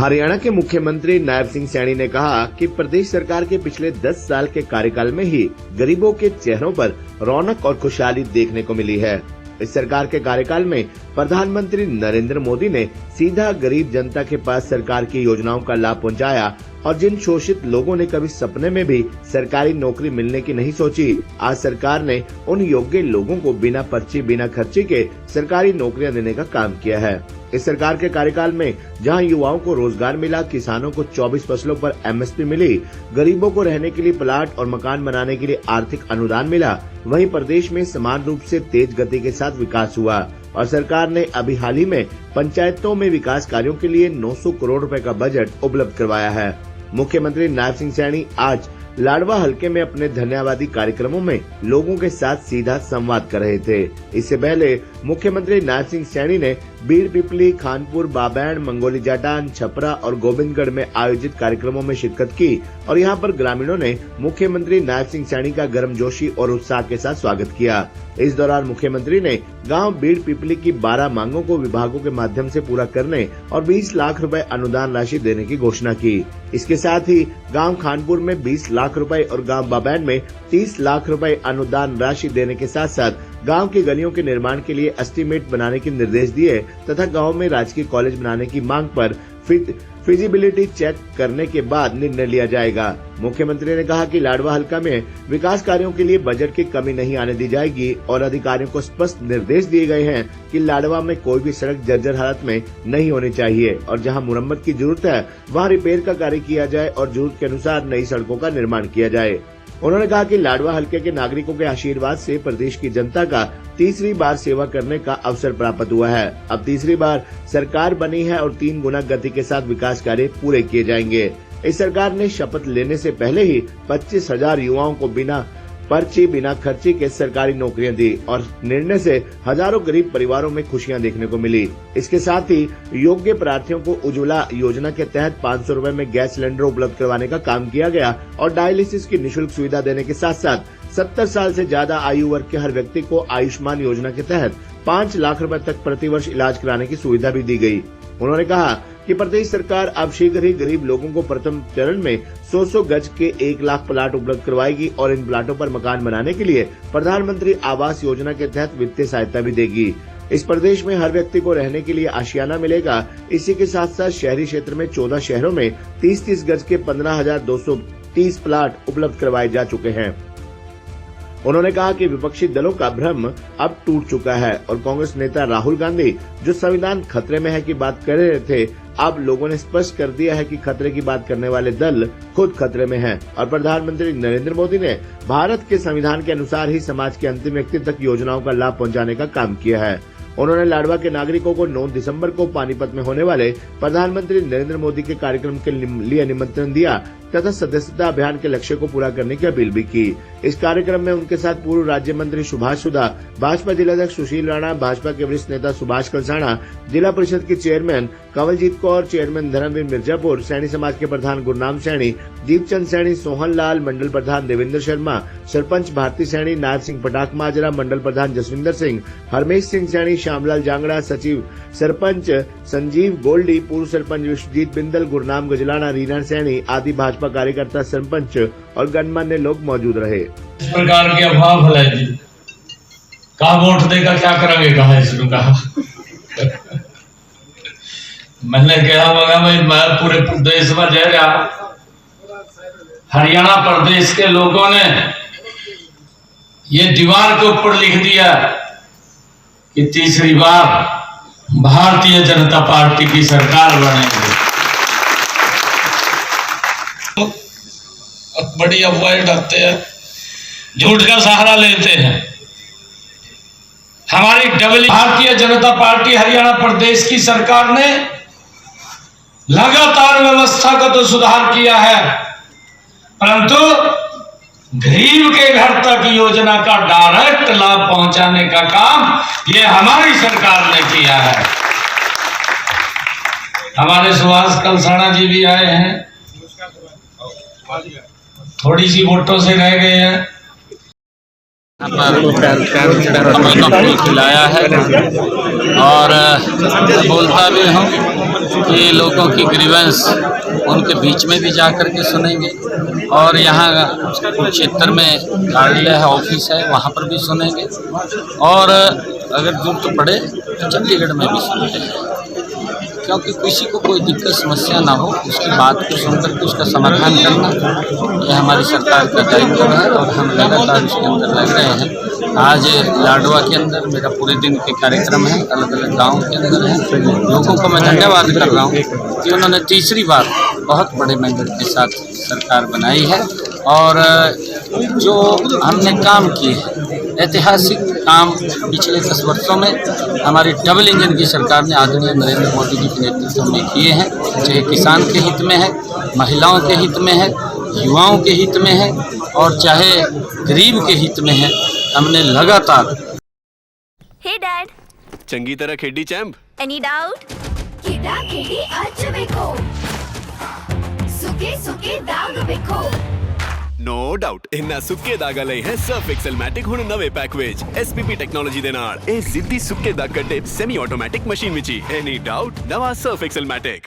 हरियाणा के मुख्यमंत्री नायब सिंह सैनी ने कहा कि प्रदेश सरकार के पिछले 10 साल के कार्यकाल में ही गरीबों के चेहरों पर रौनक और खुशहाली देखने को मिली है। इस सरकार के कार्यकाल में प्रधानमंत्री नरेंद्र मोदी ने सीधा गरीब जनता के पास सरकार की योजनाओं का लाभ पहुंचाया और जिन शोषित लोगों ने कभी सपने में भी सरकारी नौकरी मिलने की नहीं सोची, आज सरकार ने उन योग्य लोगों को बिना पर्ची बिना खर्ची के सरकारी नौकरियां देने का काम किया है। इस सरकार के कार्यकाल में जहां युवाओं को रोजगार मिला, किसानों को 24 फसलों पर MSP मिली, गरीबों को रहने के लिए प्लाट और मकान बनाने के लिए आर्थिक अनुदान मिला, वहीं प्रदेश में समान रूप से तेज गति के साथ विकास हुआ और सरकार ने अभी हाल ही में पंचायतों में विकास कार्यों के लिए 900 करोड़ रुपए का बजट उपलब्ध करवाया है। मुख्यमंत्री नायब सिंह सैनी आज लाडवा हलके में अपने धन्यवादी कार्यक्रमों में लोगों के साथ सीधा संवाद कर रहे थे। इससे पहले मुख्यमंत्री नायब सिंह सैनी ने बीड़ पिपली, खानपुर, बाबैन, मंगोली जाटान, छपरा और गोविंदगढ़ में आयोजित कार्यक्रमों में शिरकत की और यहां पर ग्रामीणों ने मुख्यमंत्री नायब सिंह सैनी का गर्मजोशी और उत्साह के साथ स्वागत किया। इस दौरान मुख्यमंत्री ने गांव बीड़ पिपली की 12 मांगों को विभागों के माध्यम से पूरा करने और 20 लाख रुपए अनुदान राशि देने की घोषणा की। इसके साथ ही गांव खानपुर में 20 लाख रुपए और गांव बाबैन में 30 लाख रुपए अनुदान राशि देने के साथ साथ गांव की गलियों के निर्माण के लिए एस्टीमेट बनाने के निर्देश दिए तथा गांव में राजकीय कॉलेज बनाने की मांग पर फिजिबिलिटी चेक करने के बाद निर्णय लिया जाएगा। मुख्यमंत्री ने कहा कि लाडवा हलका में विकास कार्यों के लिए बजट की कमी नहीं आने दी जाएगी और अधिकारियों को स्पष्ट निर्देश दिए गए हैं कि लाडवा में कोई भी सड़क जर्जर हालत में नहीं होनी चाहिए और जहां मुरम्मत की जरूरत है वहां रिपेयर का कार्य किया जाए और जरूरत के अनुसार नई सड़कों का निर्माण किया जाए। उन्होंने कहा कि लाडवा हलके के नागरिकों के आशीर्वाद से प्रदेश की जनता का तीसरी बार सेवा करने का अवसर प्राप्त हुआ है। अब तीसरी बार सरकार बनी है और 3 गुना गति के साथ विकास कार्य पूरे किए जाएंगे। इस सरकार ने शपथ लेने से पहले ही 25,000 युवाओं को बिना पर्ची बिना खर्ची के सरकारी नौकरियां दी और निर्णय से हजारों गरीब परिवारों में खुशियां देखने को मिली। इसके साथ ही योग्य प्रार्थियों को उज्ज्वला योजना के तहत 500 रुपए में गैस सिलेंडर उपलब्ध करवाने का काम किया गया और डायलिसिस की निःशुल्क सुविधा देने के साथ साथ 70 साल से ज्यादा आयु वर्ग के हर व्यक्ति को आयुष्मान योजना के तहत 5 लाख रुपए तक प्रतिवर्ष इलाज कराने की सुविधा भी दी गई। उन्होंने कहा कि प्रदेश सरकार अब शीघ्र ही गरीब लोगों को प्रथम चरण में 100 गज के 1 लाख प्लाट उपलब्ध करवाएगी और इन प्लाटों पर मकान बनाने के लिए प्रधानमंत्री आवास योजना के तहत वित्तीय सहायता भी देगी। इस प्रदेश में हर व्यक्ति को रहने के लिए आशियाना मिलेगा। इसी के साथ साथ शहरी क्षेत्र में 14 शहरों में 30-30 गज के 15,230 प्लाट उपलब्ध करवाए जा चुके हैं। उन्होंने कहा कि विपक्षी दलों का भ्रम अब टूट चुका है और कांग्रेस नेता राहुल गांधी जो संविधान खतरे में है की बात कर रहे थे, अब लोगों ने स्पष्ट कर दिया है कि खतरे की बात करने वाले दल खुद खतरे में हैं और प्रधानमंत्री नरेंद्र मोदी ने भारत के संविधान के अनुसार ही समाज के अंतिम व्यक्ति तक योजनाओं का लाभ पहुंचाने का काम किया है। उन्होंने लाडवा के नागरिकों को 9 दिसंबर को पानीपत में होने वाले प्रधानमंत्री नरेंद्र मोदी के कार्यक्रम के लिए निमंत्रण दिया तथा सदस्यता अभियान के लक्ष्य को पूरा करने की अपील भी की। इस कार्यक्रम में उनके साथ पूर्व राज्य मंत्री सुभाष सुधा, भाजपा जिलाध्यक्ष सुशील राणा, भाजपा के वरिष्ठ नेता सुभाष कलसाणा, जिला परिषद के चेयरमैन कंवलजीत कौर, चेयरमैन धर्मवीर मिर्जापुर, सैनी समाज के प्रधान गुरनाम सैनी, दीपचंद सैनी, सोहन लाल, मंडल प्रधान देवेंद्र शर्मा, सरपंच भारती सैनी, नायब सिंह पटाक माजरा, मंडल प्रधान जसविंदर सिंह, हरमेश सिंह सैनी, श्यामलाल जांगड़ा, सचिव सरपंच संजीव गोल्डी, पूर्व सरपंच विश्वजीत बिंदल, गुरनाम गजलाना, रीना सैनी आदि भाजपा कार्यकर्ता, सरपंच और गणमान्य लोग मौजूद रहे। इस प्रकार के अभाव है जी, कहा वोट देगा क्या करेंगे, कहा इसने कहा मैंने कहा भाई मैं पूरे प्रदेश में जा रहा, हरियाणा प्रदेश के लोगों ने ये दीवार के ऊपर लिख दिया कि तीसरी बार भारतीय जनता पार्टी की सरकार बनेगी। बड़ी अफवाहें डालते हैं, झूठ का सहारा लेते हैं। हमारी भारतीय जनता पार्टी हरियाणा प्रदेश की सरकार ने लगातार व्यवस्था का तो सुधार किया है, परंतु गरीब के घर तक योजना का डायरेक्ट लाभ पहुंचाने का काम ये हमारी सरकार ने किया है। हमारे सुभाष कलसाणा जी भी आए हैं, थोड़ी सी वोटों से रह गए हैं। खिलाया है और बोलता भी हूँ कि लोगों की ग्रीवेंस उनके बीच में भी जा कर के सुनेंगे और यहाँ क्षेत्र में कार्यालय है, ऑफिस है, वहाँ पर भी सुनेंगे और अगर जरूरत पड़े तो चंडीगढ़ में भी सुनते हैं, क्योंकि किसी को कोई दिक्कत समस्या ना हो उसकी बात को सुनकर के उसका समाधान करना यह हमारी सरकार का दायित्व है और हम लगातार उसके अंदर लग रहे हैं। आज लाडवा के अंदर मेरा पूरे दिन के कार्यक्रम है, अलग अलग गाँव के अंदर है। लोगों को मैं धन्यवाद कर रहा हूँ कि उन्होंने तीसरी बार बहुत बड़े मैंडेट के साथ सरकार बनाई है और जो हमने काम किए हैं ऐतिहासिक काम पिछले 10 वर्षों में हमारी डबल इंजन की सरकार ने आदरणीय नरेंद्र मोदी जी के नेतृत्व में किए हैं, चाहे किसान के हित में है, महिलाओं के हित में है, युवाओं के हित में है और चाहे गरीब के हित में है। हमने लगातार Hey Dad, चंगी तरह खेडी चैंप। any doubt? ಕಿಡ ಕಿಡಿ ಹಚ್ಚಬೇಕು ಸುಖಿ ಸುಖಿ ದಾಗ ಬೇಕು नो डाउट इन्ना सुक्के दागा लई है सर्फ एक्सेल मैटिक हुण नवे पैक विच एसपीपी टेक्नोलॉजी दे नाल ए जिद्दी सुक्के दाग कड्डे सेमी ऑटोमैटिक मशीन विच ही एनी डाउट नवा सर्फ एक्सेल मैटिक।